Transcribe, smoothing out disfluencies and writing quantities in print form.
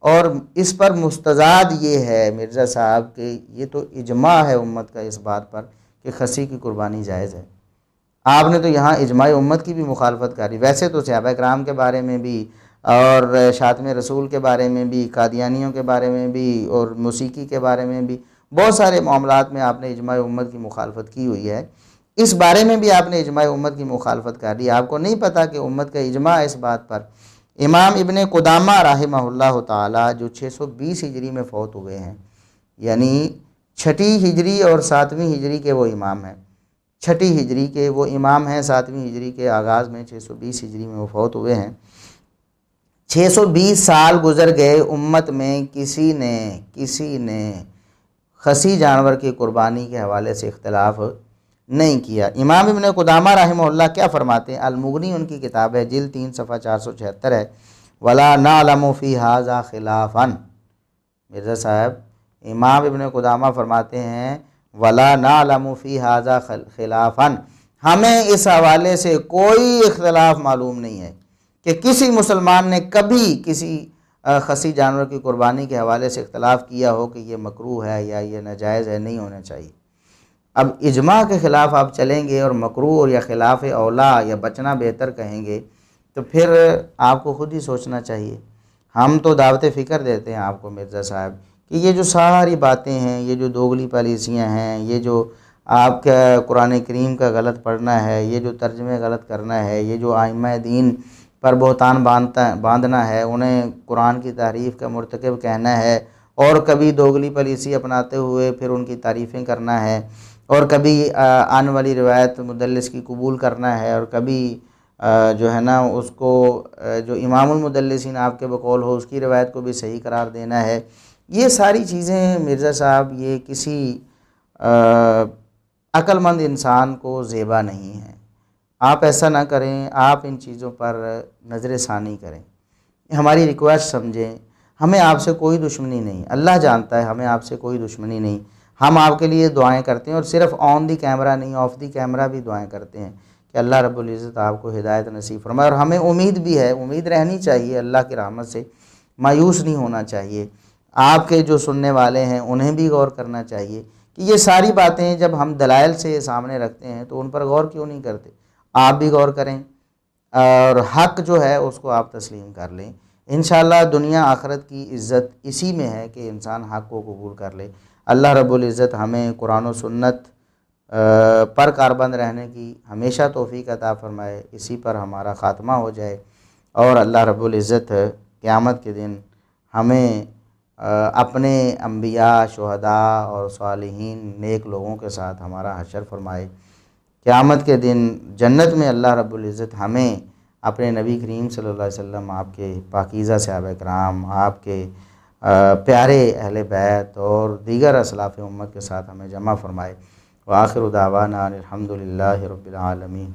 اور اس پر مستزاد یہ ہے مرزا صاحب کہ یہ تو اجماع ہے امت کا اس بات پر کہ خصی کی قربانی جائز ہے۔ آپ نے تو یہاں اجماع امت کی بھی مخالفت کری۔ ویسے تو صحابہ کرام کے بارے میں بھی اور شاتم رسول کے بارے میں بھی، قادیانیوں کے بارے میں بھی اور موسیقی کے بارے میں بھی بہت سارے معاملات میں آپ نے اجماع امت کی مخالفت کی ہوئی ہے۔ اس بارے میں بھی آپ نے اجماع امت کی مخالفت کر دی۔ آپ کو نہیں پتہ کہ امت کا اجماع اس بات پر، امام ابن قدامہ رحمہ اللہ تعالی جو 620 ہجری میں فوت ہوئے ہیں، یعنی چھٹی ہجری اور 7ویں ہجری کے وہ امام ہیں، چھٹی ہجری کے وہ امام ہیں، 7ویں ہجری کے آغاز میں 620 ہجری میں وہ فوت ہوئے ہیں۔ 620 سال گزر گئے، امت میں کسی نے خصی جانور کی قربانی کے حوالے سے اختلاف نہیں کیا۔ امام ابن قدامہ رحمہ اللہ کیا فرماتے ہیں؟ المغنی ان کی کتاب ہے، جلد 3 صفحہ 476 ہے، وَلَا نَعْلَمُ فِي هَذَا خِلَافًا۔ مرزا صاحب امام ابن قدامہ فرماتے ہیں وَلَا نَعْلَمُ فِي هَذَا خِلَافًا، ہمیں اس حوالے سے کوئی اختلاف معلوم نہیں ہے کہ کسی مسلمان نے کبھی کسی خصی جانور کی قربانی کے حوالے سے اختلاف کیا ہو کہ یہ مکروہ ہے یا یہ ناجائز ہے، نہیں ہونا چاہیے۔ اب اجماع کے خلاف آپ چلیں گے اور مکروہ اور یا خلاف اولا یا بچنا بہتر کہیں گے تو پھر آپ کو خود ہی سوچنا چاہیے۔ ہم تو دعوت فکر دیتے ہیں آپ کو مرزا صاحب کہ یہ جو ساری باتیں ہیں، یہ جو دوغلی پالیسیاں ہیں، یہ جو آپ کا قرآن کریم کا غلط پڑھنا ہے، یہ جو ترجمے غلط کرنا ہے، یہ جو ائمہ دین پر بہتان باندھنا ہے، انہیں قرآن کی تحریف کا مرتکب کہنا ہے، اور کبھی دوغلی پالیسی اپناتے ہوئے پھر ان کی تعریفیں کرنا ہے، اور کبھی آنے والی روایت مدلس کی قبول کرنا ہے، اور کبھی جو ہے نا اس کو جو امام المدلسین آپ کے بقول ہو اس کی روایت کو بھی صحیح قرار دینا ہے۔ یہ ساری چیزیں مرزا صاحب یہ کسی عقل مند انسان کو زیبا نہیں ہیں۔ آپ ایسا نہ کریں، آپ ان چیزوں پر نظر ثانی کریں، ہماری ریکویسٹ سمجھیں۔ ہمیں آپ سے کوئی دشمنی نہیں، اللہ جانتا ہے ہمیں آپ سے کوئی دشمنی نہیں۔ ہم آپ کے لیے دعائیں کرتے ہیں، اور صرف آن دی کیمرہ نہیں، آف دی کیمرہ بھی دعائیں کرتے ہیں کہ اللہ رب العزت آپ کو ہدایت نصیب فرمائے۔ اور ہمیں امید بھی ہے، امید رہنی چاہیے اللہ کی رحمت سے، مایوس نہیں ہونا چاہیے۔ آپ کے جو سننے والے ہیں انہیں بھی غور کرنا چاہیے کہ یہ ساری باتیں جب ہم دلائل سے سامنے رکھتے ہیں تو ان پر غور کیوں نہیں کرتے۔ آپ بھی غور کریں اور حق جو ہے اس کو آپ تسلیم کر لیں۔ انشاءاللہ دنیا آخرت کی عزت اسی میں ہے کہ انسان حق کو قبول کر لے۔ اللہ رب العزت ہمیں قرآن و سنت پر کاربند رہنے کی ہمیشہ توفیق عطا فرمائے، اسی پر ہمارا خاتمہ ہو جائے، اور اللہ رب العزت قیامت کے دن ہمیں اپنے انبیاء، شہداء اور صالحین نیک لوگوں کے ساتھ ہمارا حشر فرمائے۔ قیامت کے دن جنت میں اللہ رب العزت ہمیں اپنے نبی کریم صلی اللہ علیہ وسلم، آپ کے پاکیزہ صحابہ کرام، آپ کے پیارے اہل بیت اور دیگر اسلاف امت کے ساتھ ہمیں جمع فرمائے۔ وآخر دعوانا الحمدللہ رب العالمین۔